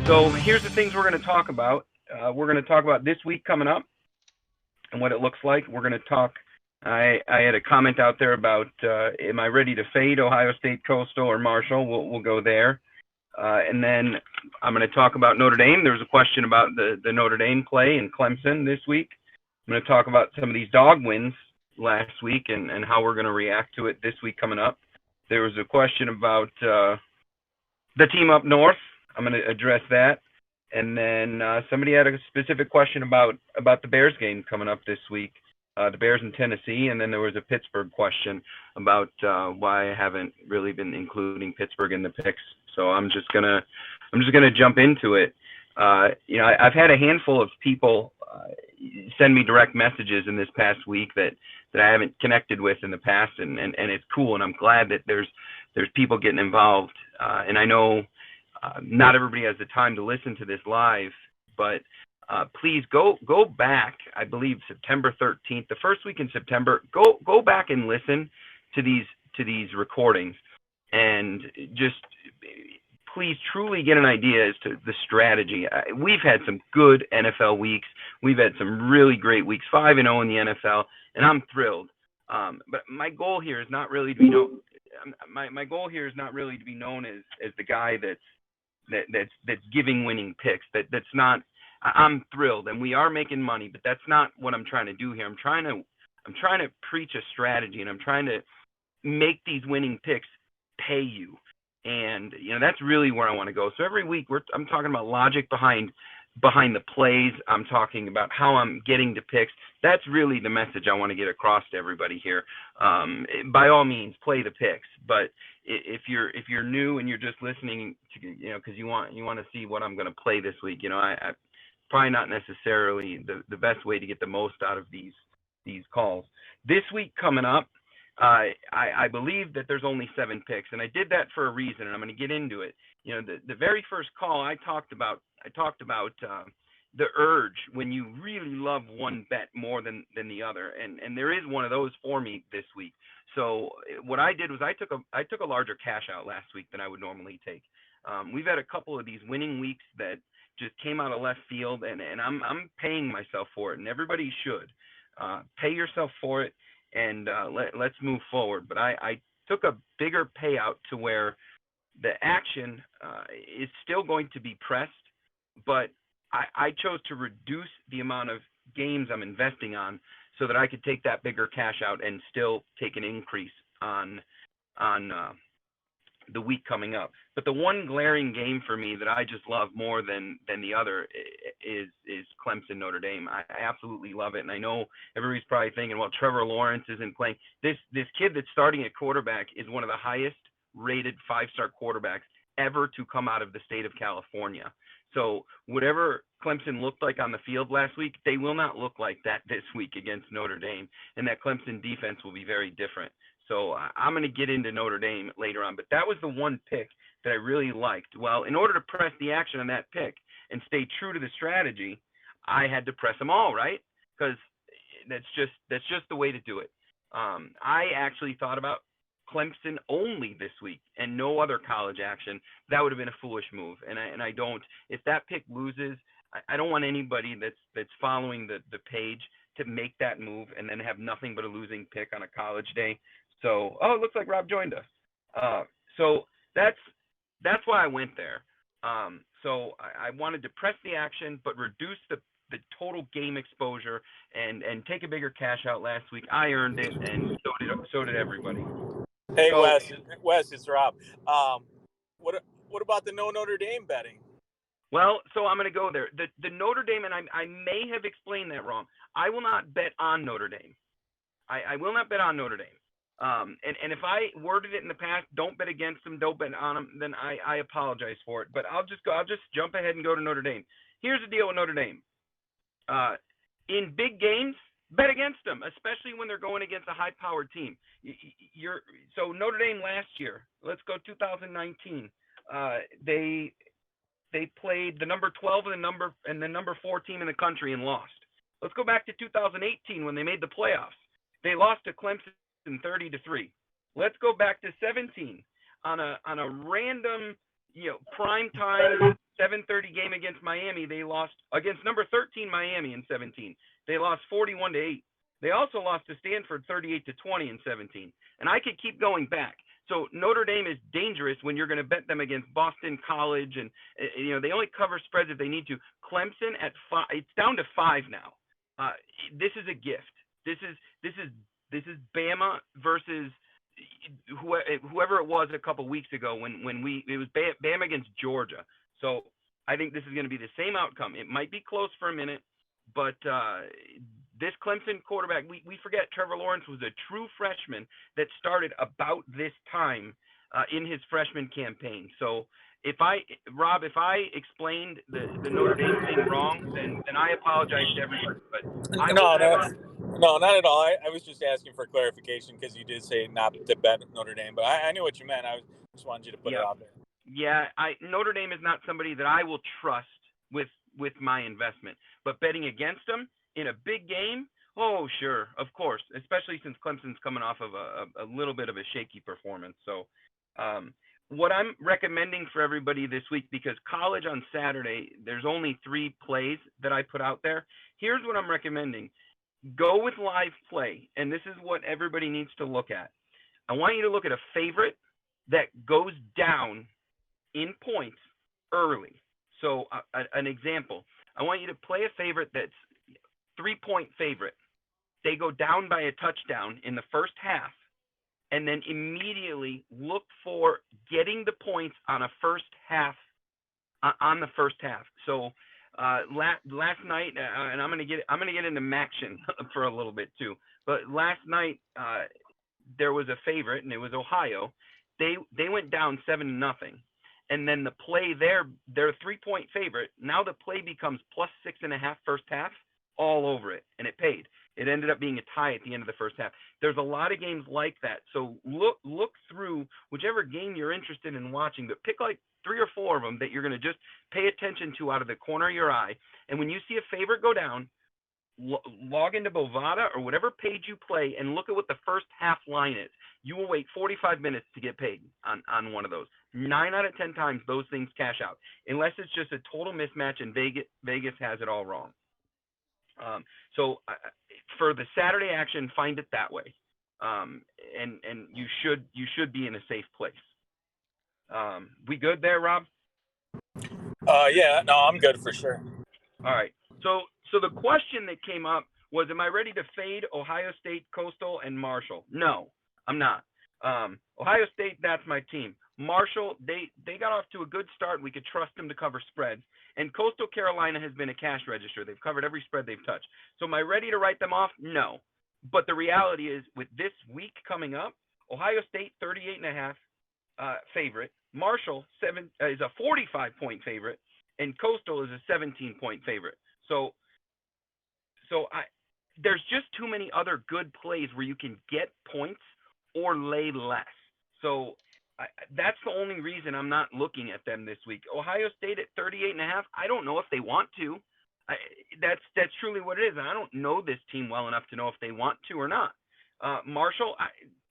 So here's the things we're going to talk about. We're going to talk about this week coming up and what it looks like. We're going to talk. I had a comment out there about am I ready to fade Ohio State, Coastal, or Marshall? We'll go there. And then I'm going to talk about Notre Dame. There was a question about the Notre Dame play in Clemson this week. I'm going to talk about some of these dog wins last week and how we're going to react to it this week coming up. There was a question about the team up north. I'm going to address that. And then somebody had a specific question about the Bears game coming up this week, the Bears in Tennessee. And then there was a Pittsburgh question about why I haven't really been including Pittsburgh in the picks. So I'm just gonna jump into it. I've had a handful of people send me direct messages in this past week that I haven't connected with in the past, and it's cool, and I'm glad that there's people getting involved. And I know not everybody has the time to listen to this live, but please go back. I believe September 13th, the first week in September. Go back and listen to these recordings, and just please truly get an idea as to the strategy. We've had some good NFL weeks. We've had some really great weeks, 5-0 in the NFL, and I'm thrilled. But my goal here is not really to be known. My goal here is not really to be known as the guy that's giving winning picks. That's not. I'm thrilled, and we are making money, but that's not what I'm trying to do here. I'm trying to preach a strategy, and I'm trying to make these winning picks pay you. And that's really where I want to go. So every week I'm talking about logic behind the plays. I'm talking about how I'm getting to picks. That's really the message I want to get across to everybody here. By all means, play the picks. But if you're new and you're just listening to, because you want to see what I'm going to play this week, I probably not necessarily the best way to get the most out of these calls. This week coming up, I believe that there's only 7 picks, and I did that for a reason, and I'm going to get into it. The very first call I talked about the urge when you really love one bet more than the other, and there is one of those for me this week. So what I did was I took a larger cash out last week than I would normally take. We've had a couple of these winning weeks that just came out of left field, and I'm paying myself for it, and everybody should pay yourself for it. And let's move forward. But I took a bigger payout to where the action is still going to be pressed, but I chose to reduce the amount of games I'm investing on so that I could take that bigger cash out and still take an increase on the week coming up. But the one glaring game for me that I just love more than the other is Clemson Notre Dame. I absolutely love it, and I know everybody's probably thinking, well, Trevor Lawrence isn't playing. This kid that's starting at quarterback is one of the highest rated 5-star quarterbacks ever to come out of the state of California. So whatever Clemson looked like on the field last week, they will not look like that this week against Notre Dame, and that Clemson defense will be very different. So I'm going to get into Notre Dame later on, but that was the one pick that I really liked. Well, in order to press the action on that pick and stay true to the strategy, I had to press them all, right? Because that's just the way to do it. I actually thought about Clemson only this week and no other college action. That would have been a foolish move, and I don't. If that pick loses, I don't want anybody that's following the page to make that move and then have nothing but a losing pick on a college day. So, it looks like Rob joined us. So that's why I went there. So I wanted to press the action, but reduce the total game exposure and take a bigger cash out last week. I earned it, and so did everybody. Hey, Wes, it's Rob. What about the no Notre Dame betting? Well, so I'm going to go there. The Notre Dame, and I may have explained that wrong. I will not bet on Notre Dame. I will not bet on Notre Dame. And if I worded it in the past, don't bet against them, don't bet on them, then I apologize for it. But I'll just jump ahead and go to Notre Dame. Here's the deal with Notre Dame. In big games, bet against them, especially when they're going against a high-powered team. So Notre Dame last year, let's go 2019. They played the number 12 and the number 4 team in the country and lost. Let's go back to 2018 when they made the playoffs. They lost to Clemson 30-3. Let's go back to 17 on a random, prime time 7:30 game against Miami, they lost against number 13 Miami in 17. They lost 41-8. They also lost to Stanford 38-20 in 17. And I could keep going back. So Notre Dame is dangerous when you're going to bet them against Boston College, and they only cover spreads if they need to. Clemson at 5, it's down to 5 now. This is a gift. This is Bama versus whoever it was a couple weeks ago when it was Bama against Georgia. So I think this is going to be the same outcome. It might be close for a minute, but this Clemson quarterback, we forget Trevor Lawrence was a true freshman that started about this time in his freshman campaign. So Rob, if I explained the Notre Dame thing wrong, then I apologize to everybody. But no, not at all. I was just asking for clarification because you did say not to bet Notre Dame, but I knew what you meant. I just wanted you to put it out there. Yeah, Notre Dame is not somebody that I will trust with my investment, but betting against them in a big game, oh sure, of course, especially since Clemson's coming off of a little bit of a shaky performance. So what I'm recommending for everybody this week, because college on Saturday, there's only 3 plays that I put out there. Here's what I'm recommending. Go with live play, and this is what everybody needs to look at. I want you to look at a favorite that goes down in points early. So an example, I want you to play a favorite that's 3-point favorite. They go down by a touchdown in the first half, and then immediately look for getting the points on a first half, on the first half. So last night, and I'm gonna get into Maction for a little bit too. But last night there was a favorite, and it was Ohio. They went down 7-0. And then the play their 3-point favorite, now the play becomes plus 6.5 first half all over it, and it paid. It ended up being a tie at the end of the first half. There's a lot of games like that. So look through whichever game you're interested in watching, but pick like 3 or 4 of them that you're going to just pay attention to out of the corner of your eye. And when you see a favorite go down, log into Bovada or whatever page you play and look at what the first half line is. You will wait 45 minutes to get paid on one of those. 9 out of 10 times those things cash out, unless it's just a total mismatch and Vegas has it all wrong. So for the Saturday action, find it that way, and you should be in a safe place. We good there, Rob? Yeah, no, I'm good for sure. All right. So the question that came up was, am I ready to fade Ohio State, Coastal, and Marshall? No, I'm not. Ohio State, that's my team. Marshall, they got off to a good start. We could trust them to cover spreads. And Coastal Carolina has been a cash register. They've covered every spread they've touched. So am I ready to write them off? No. But the reality is, with this week coming up, Ohio State 38.5 favorite. Marshall is a 45-point favorite, and Coastal is a 17-point favorite. So there's just too many other good plays where you can get points or lay less. So that's the only reason I'm not looking at them this week. Ohio State at 38.5. I don't know if they want to. That's truly what it is. I don't know this team well enough to know if they want to or not. Marshall,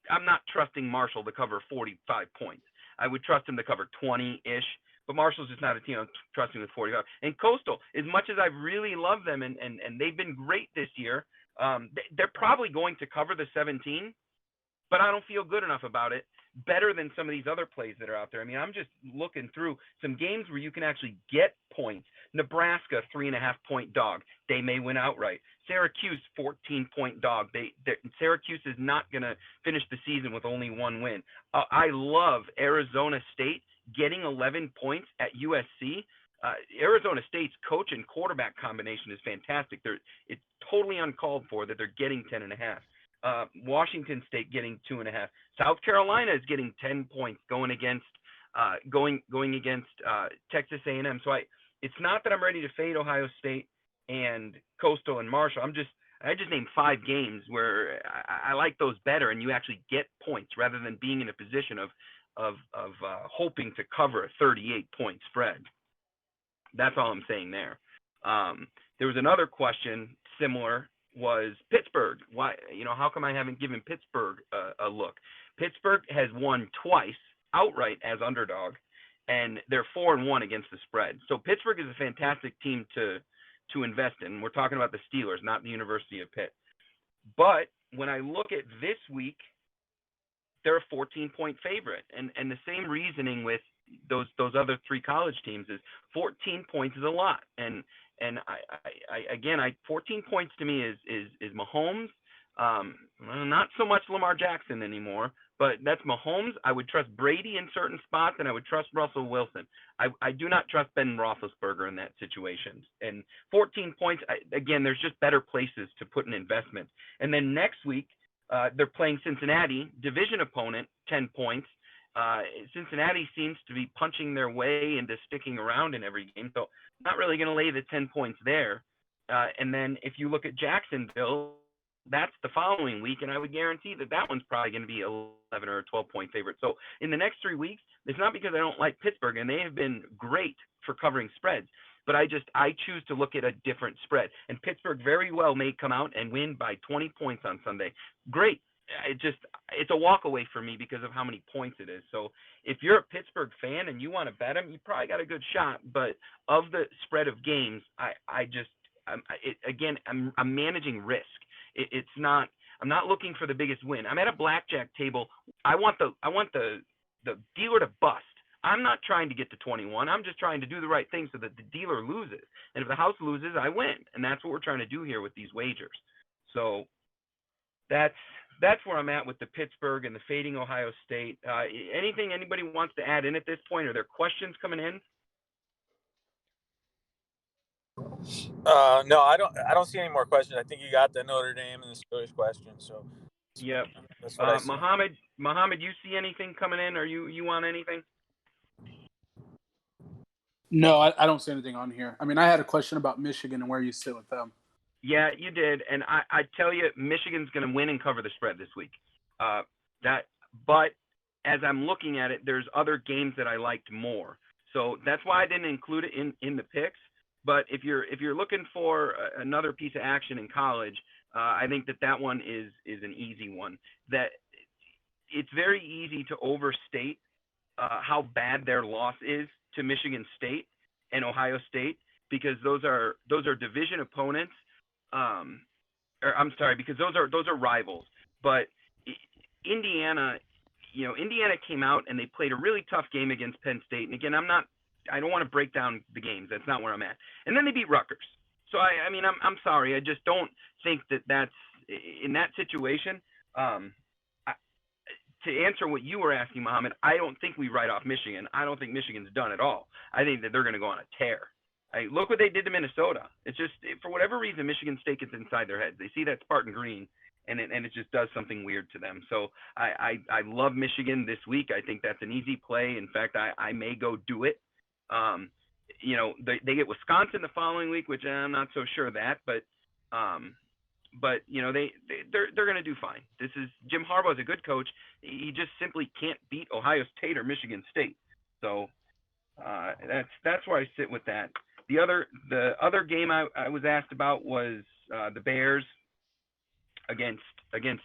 I'm not trusting Marshall to cover 45 points. I would trust him to cover 20-ish. But Marshall's just not a team I'm trusting with 45. And Coastal, as much as I really love them and they've been great this year, they're probably going to cover the 17, but I don't feel good enough about it. Better than some of these other plays that are out there. I mean, I'm just looking through some games where you can actually get points. Nebraska, 3.5-point dog. They may win outright. Syracuse, 14-point dog. Syracuse is not going to finish the season with only 1 win. I love Arizona State getting 11 points at USC. Arizona State's coach and quarterback combination is fantastic. It's totally uncalled for that they're getting 10.5. Washington State getting 2.5. South Carolina is getting 10 points going against Texas A&M. So it's not that I'm ready to fade Ohio State and Coastal and Marshall. I just named 5 games where I like those better, and you actually get points rather than being in a position of hoping to cover a 38-point spread. That's all I'm saying there. There was another question similar. Was Pittsburgh. Why? How come I haven't given Pittsburgh a look? Pittsburgh has won twice outright as underdog, and they're 4-1 against the spread. So Pittsburgh is a fantastic team to invest in. We're talking about the Steelers, not the University of Pitt. But when I look at this week, they're a 14-point favorite, and the same reasoning with those other three college teams is 14 points is a lot, and I 14 points to me is Mahomes. Not so much Lamar Jackson anymore, but that's Mahomes. I would trust Brady in certain spots, and I would trust Russell Wilson. I do not trust Ben Roethlisberger in that situation. And 14 points, again, there's just better places to put an investment. And then next week, they're playing Cincinnati, division opponent, 10 points. Cincinnati seems to be punching their way into sticking around in every game, so not really going to lay the 10 points there. And then if you look at Jacksonville, that's the following week, and I would guarantee that one's probably going to be 11 or a 12-point favorite. So in the next 3 weeks, it's not because I don't like Pittsburgh, and they have been great for covering spreads, but I choose to look at a different spread. And Pittsburgh very well may come out and win by 20 points on Sunday. Great. It's a walk away for me because of how many points it is. So if you're a Pittsburgh fan and you want to bet them, you probably got a good shot. But of the spread of games, I'm managing risk. I'm not looking for the biggest win. I'm at a blackjack table. I want the dealer to bust. I'm not trying to get to 21. I'm just trying to do the right thing so that the dealer loses. And if the house loses, I win. And that's what we're trying to do here with these wagers. So that's where I'm at with the Pittsburgh and the fading Ohio State. Anything anybody wants to add in at this point? Are there questions coming in? No, I don't see any more questions. I think you got the Notre Dame and the Steelers question. So yeah, that's what I see. Mohammed, you see anything coming in? Or you want anything? No, I don't see anything on here. I mean, I had a question about Michigan and where you sit with them. Yeah, you did, and I tell you, Michigan's going to win and cover the spread this week. But as I'm looking at it, there's other games that I liked more. So that's why I didn't include it in the picks. But if you're looking for another piece of action in college, I think that one is an easy one. That it's very easy to overstate how bad their loss is to Michigan State and Ohio State, because those are division opponents. Because those are rivals. But Indiana came out and they played a really tough game against Penn State. And again, I don't want to break down the games. That's not where I'm at. And then they beat Rutgers. So I'm sorry. I just don't think that's in that situation. To answer what you were asking, Mohammed, I don't think we write off Michigan. I don't think Michigan's done at all. I think that they're going to go on a tear. Look what they did to Minnesota. It's just, for whatever reason, Michigan State gets inside their heads. They see that Spartan green, and it just does something weird to them. So I love Michigan this week. I think that's an easy play. In fact, I may go do it. They get Wisconsin the following week, which I'm not so sure of that, but they're going to do fine. Jim Harbaugh is a good coach. He just simply can't beat Ohio State or Michigan State. So that's where I sit with that. The other game I was asked about was the Bears against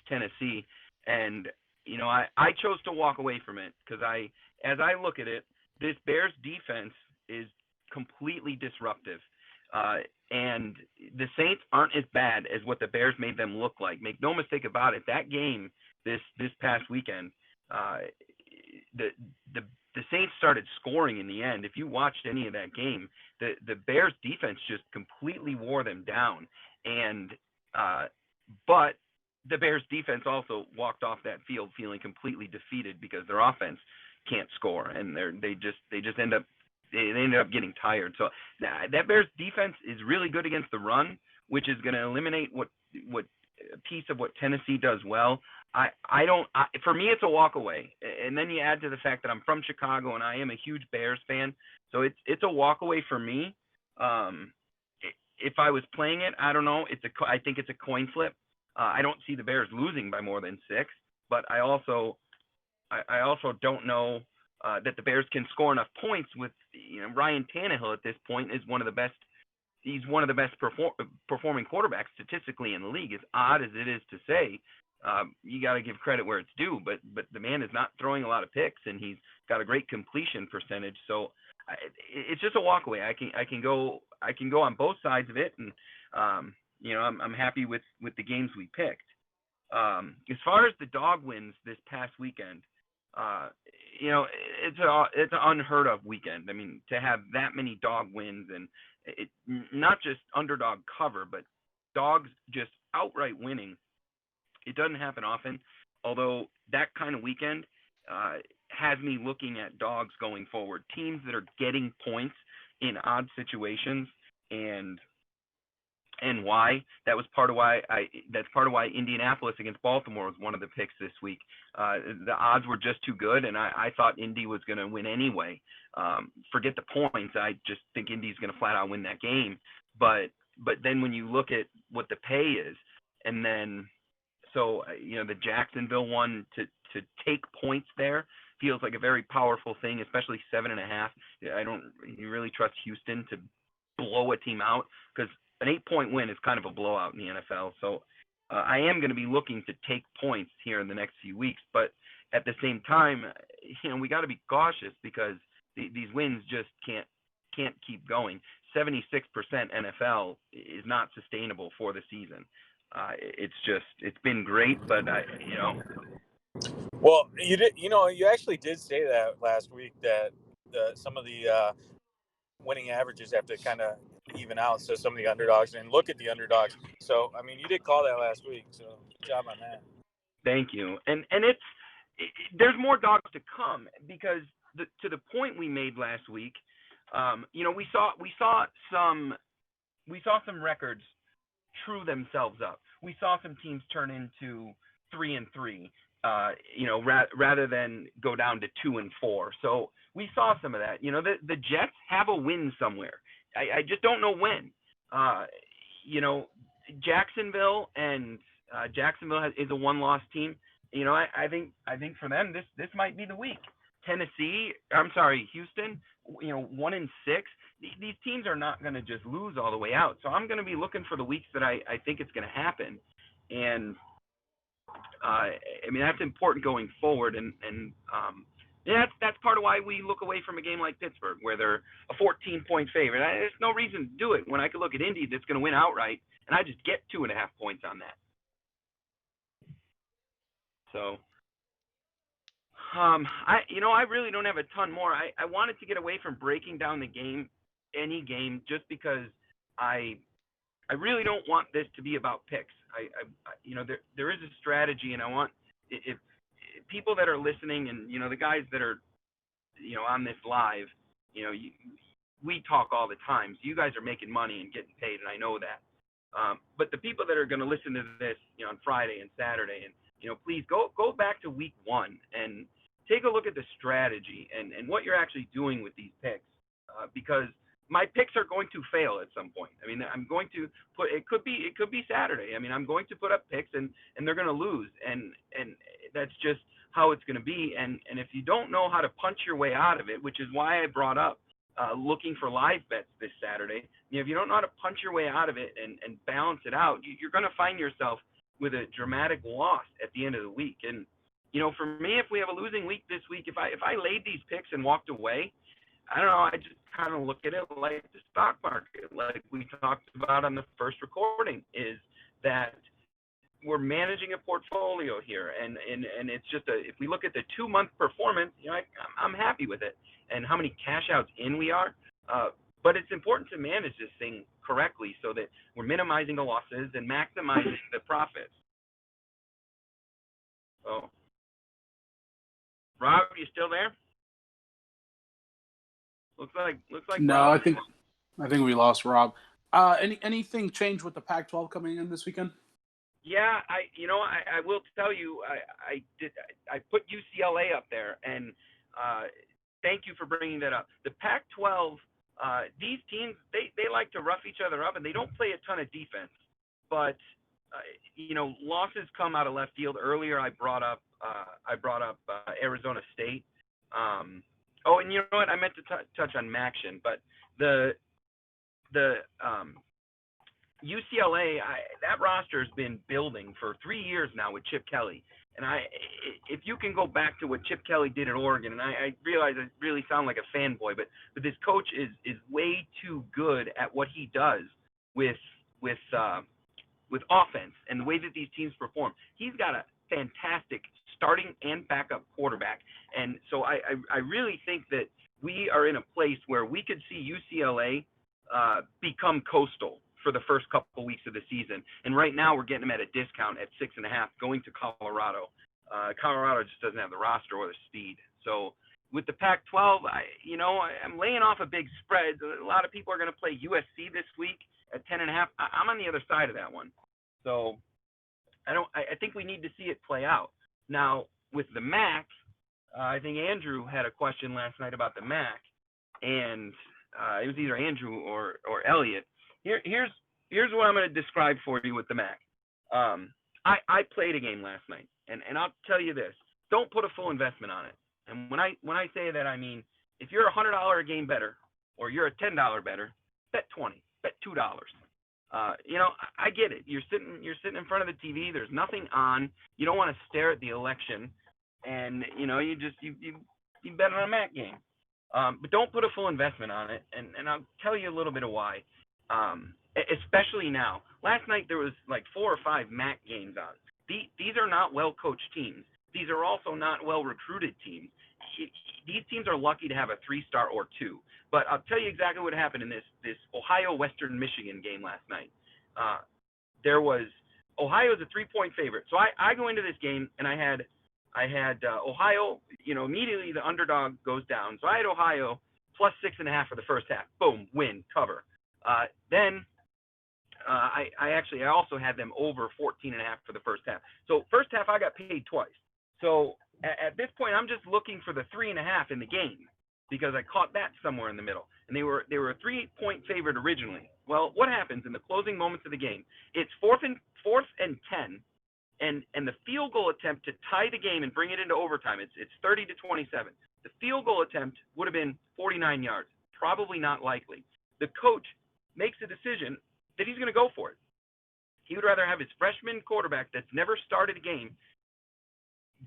Tennessee, and I chose to walk away from it because as I look at it, this Bears defense is completely disruptive, and the Saints aren't as bad as what the Bears made them look like. Make no mistake about it. That game this past weekend, the Saints started scoring in the end. If you watched any of that game, the Bears defense just completely wore them down. And but the Bears defense also walked off that field feeling completely defeated because their offense can't score, and they just ended up getting tired. So that Bears defense is really good against the run, which is going to eliminate what piece of what Tennessee does well. For me, it's a walk away. And then you add to the fact that I'm from Chicago and I am a huge Bears fan. So it's a walk away for me. If I was playing it, I don't know. I think it's a coin flip. I don't see the Bears losing by more than 6, but I also don't know that the Bears can score enough points with, Ryan Tannehill at this point is one of the best. He's one of the best performing quarterbacks statistically in the league. As odd as it is to say, you got to give credit where it's due. But the man is not throwing a lot of picks, and he's got a great completion percentage. So it's just a walkaway. I can go on both sides of it, and I'm happy with the games we picked. As far as the dog wins this past weekend, it's an unheard of weekend. I mean, to have that many dog wins, and it not just underdog cover, but dogs just outright winning. It doesn't happen often, although that kind of weekend has me looking at dogs going forward, teams that are getting points in odd situations, and why. That's part of why Indianapolis against Baltimore was one of the picks this week. The odds were just too good, and I thought Indy was going to win anyway. Forget the points. I just think Indy's going to flat out win that game. But then when you look at what the pay is, and then the Jacksonville one to take points there feels like a very powerful thing, especially 7.5. I don't really trust Houston to blow a team out, because an 8-point win is kind of a blowout in the NFL. So I am going to be looking to take points here in the next few weeks. But at the same time, we got to be cautious, because these wins just can't keep going. 76% NFL is not sustainable for the season. It's been great, but Well, you actually did say that last week, that some of the winning averages have to kind of even out. So some of the underdogs, and look at the underdogs. So, I mean, you did call that last week. So good job on that. Thank you. And there's more dogs to come, because to the point we made last week, we saw some records true themselves up. We saw some teams turn into 3-3, rather than go down to 2-4. So we saw some of that. The Jets have a win somewhere. I just don't know when. Jacksonville is a one-loss team. I think for them this might be the week. Houston, 1-6. These teams are not going to just lose all the way out. So I'm going to be looking for the weeks that I think it's going to happen. And that's important going forward. And that's part of why we look away from a game like Pittsburgh, where they're a 14-point favorite. There's no reason to do it when I could look at Indy that's going to win outright, and I just get 2.5 points on that. So, I really don't have a ton more. I wanted to get away from breaking down any game, just because I really don't want this to be about picks. There is a strategy, and I want, if people that are listening, and the guys that are on this live, we talk all the time. So you guys are making money and getting paid, and I know that. But the people that are going to listen to this, on Friday and Saturday, and please go back to week 1 and take a look at the strategy and what you're actually doing with these picks, because my picks are going to fail at some point. I'm going to put, it could be Saturday. I'm going to put up picks, and they're going to lose, and that's just how it's going to be. And if you don't know how to punch your way out of it, which is why I brought up looking for live bets this Saturday, if you don't know how to punch your way out of it and balance it out, you're going to find yourself with a dramatic loss at the end of the week. And for me, if we have a losing week this week, if I laid these picks and walked away, I don't know, I just kind of look at it like the stock market, like we talked about on the first recording, is that we're managing a portfolio here, and it's just if we look at the 2-month performance, I'm happy with it, and how many cash outs in we are. But it's important to manage this thing correctly, so that we're minimizing the losses and maximizing the profits. So, Rob, you still there? Looks like No, Rob. I think we lost Rob. Anything changed with the Pac-12 coming in this weekend? Yeah, I will tell you, I put UCLA up there, and thank you for bringing that up. The Pac-12, these teams, they like to rough each other up, and they don't play a ton of defense. But losses come out of left field. Earlier, I brought up Arizona State. And you know what? I meant to touch on Maction, but the UCLA, that roster has been building for 3 years now with Chip Kelly. And if you can go back to what Chip Kelly did at Oregon, and I realize I really sound like a fanboy, but this coach is way too good at what he does with offense and the way that these teams perform. He's got a fantastic starting and backup quarterback. And so I really think that we are in a place where we could see UCLA become coastal for the first couple weeks of the season. And right now we're getting them at a discount at 6.5 going to Colorado. Colorado just doesn't have the roster or the speed. So with the Pac-12, I'm laying off a big spread. A lot of people are going to play USC this week at 10.5. I'm on the other side of that one. So I think we need to see it play out. Now with the MAC, I think Andrew had a question last night about the MAC, and it was either Andrew or Elliot. Here's what I'm going to describe for you with the MAC. I played a game last night, and I'll tell you this: don't put a full investment on it. And when I say that, I mean if you're a $100 a game better, or you're a $10 better, bet 20, bet $2. I get it. You're sitting in front of the TV. There's nothing on. You don't want to stare at the election, and you bet on a MAC game. But don't put a full investment on it, and I'll tell you a little bit of why. Especially now. Last night there was like 4 or 5 MAC games on. These are not well-coached teams. These are also not well-recruited teams. These teams are lucky to have a 3-star or 2. But I'll tell you exactly what happened in this Ohio-Western Michigan game last night. Ohio's a 3-point favorite. So I go into this game, and I had Ohio, immediately the underdog goes down. So I had Ohio plus 6.5 for the first half. Boom, win, cover. Then I also had them over 14.5 for the first half. So first half I got paid twice. So at this point I'm just looking for the 3.5 in the game because I caught that somewhere in the middle. And they were a 3-point favorite originally. Well, what happens in the closing moments of the game? It's fourth and 10. And the field goal attempt to tie the game and bring it into overtime, it's 30-27. The field goal attempt would have been 49 yards. Probably not likely. The coach makes a decision that he's going to go for it. He would rather have his freshman quarterback that's never started a game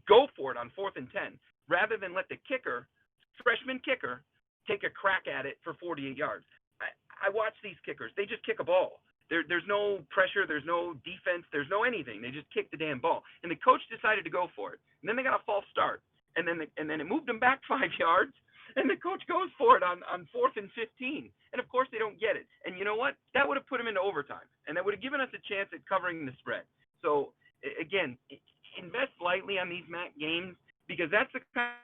go for it on 4th and 10 rather than let the freshman kicker, take a crack at it for 48 yards. I watch these kickers. They just kick a ball. There's no pressure. There's no defense. There's no anything. They just kick the damn ball. And the coach decided to go for it. And then they got a false start. And then it moved them back 5 yards. And the coach goes for it on 4th and 15. And, of course, they don't get it. And you know what? That would have put them into overtime. And that would have given us a chance at covering the spread. So, again, invest lightly on these MAC games because that's the kind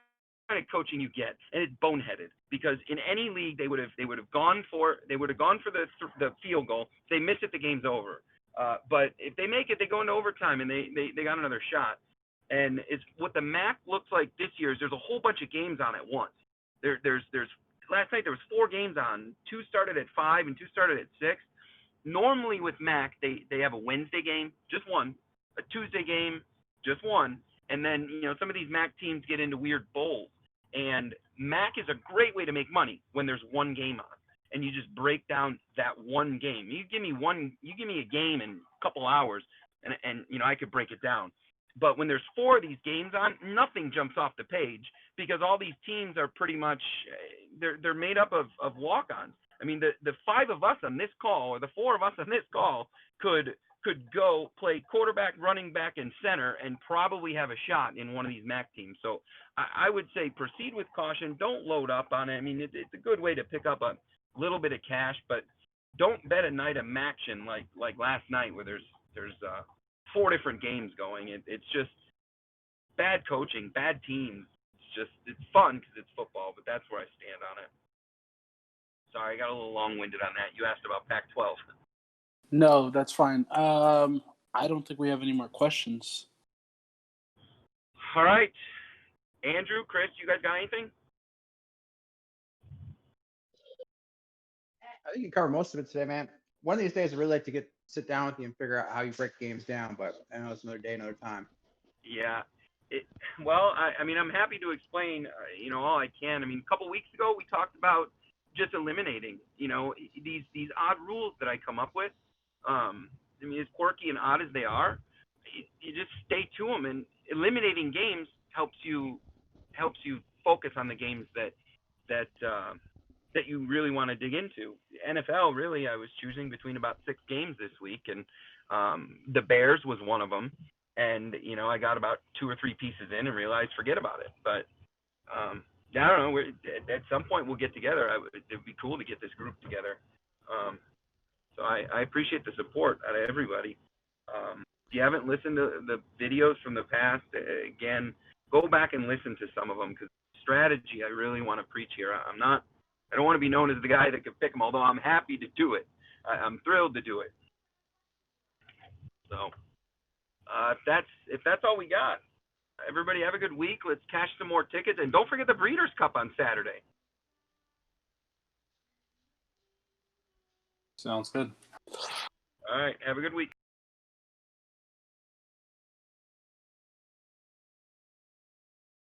of coaching you get. And it's boneheaded because in any league they would have gone for the field goal. If they miss it, the game's over. But if they make it, they go into overtime and they got another shot. And it's what the MAC looks like this year is there's a whole bunch of games on at once. There's last night there was 4 games on. 2 started at 5 and 2 started at 6. Normally with MAC they have a Wednesday game, just one, a Tuesday game, just one, and then some of these MAC teams get into weird bowls. And MAC is a great way to make money when there's one game on, and you just break down that one game. You give me a game in a couple hours, and I could break it down. But when there's 4 of these games on, nothing jumps off the page because all these teams are pretty much they're made up of walk-ons. I mean, the 5 of us on this call or the 4 of us on this call could go play quarterback, running back, and center and probably have a shot in one of these MAC teams. So I would say proceed with caution. Don't load up on it. I mean, it's a good way to pick up a little bit of cash, but don't bet a night of MACtion like last night where there's 4 different games going. It's just bad coaching, bad teams. It's fun because it's football, but that's where I stand on it. Sorry, I got a little long-winded on that. You asked about Pac-12. No, that's fine. I don't think we have any more questions. All right. Andrew, Chris, you guys got anything? I think you covered most of it today, man. One of these days, I'd really like to sit down with you and figure out how you break games down, but I know it's another day, another time. Yeah. I mean, I'm happy to explain, all I can. I mean, a couple weeks ago, we talked about just eliminating, these odd rules that I come up with. I mean, as quirky and odd as they are, you just stay to them, and eliminating games helps you focus on the games that you really want to dig into. NFL, really, I was choosing between about 6 games this week, and the Bears was one of them. And I got about 2 or 3 pieces in and realized forget about it. But yeah, I don't know. At some point we'll get together. It'd be cool to get this group together. So I appreciate the support out of everybody. If you haven't listened to the videos from the past, again, go back and listen to some of them, because strategy I really want to preach here. I don't want to be known as the guy that can pick them, although I'm happy to do it. I'm thrilled to do it. So if that's all we got, everybody have a good week. Let's cash some more tickets, and don't forget the Breeders' Cup on Saturday. Sounds good. All right, have a good week.